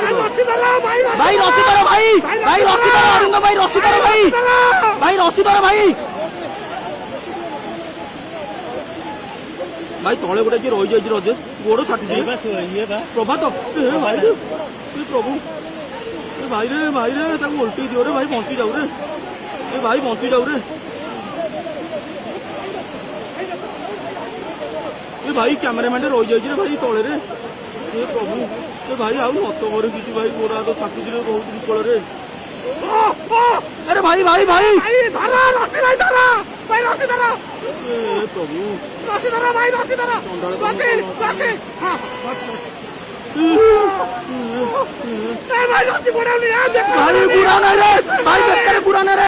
भाई रस्सी धरो भाई भाई रस्सी धरो अरिंद भाई रस्सी धरो भाई भाई रस्सी धरो भाई भाई तले गोटे किए रही जाइए रजेश गोड़ छाटी प्रभात भाई प्रभु भाई रे उल्टी दियो रे भाई बंची जाऊ रे भाई बंची जाऊ रे भाई कैमरामैन रही जाइए भाई तले रे प्रभु भाई आउ मत करे किसी भाई गोरा तो छाटी बहुत विकल रे अरे भाई भाई भाई धरा रस्सी भाई धरा भाई रस्सी धरा प्रभु रस्सी धरा भाई रस्सी धरा रस्सी रस्सी हां भाई रस्सी बुरा नहीं है भाई बुरा नहीं रे भाई बेकार बुरा नहीं रे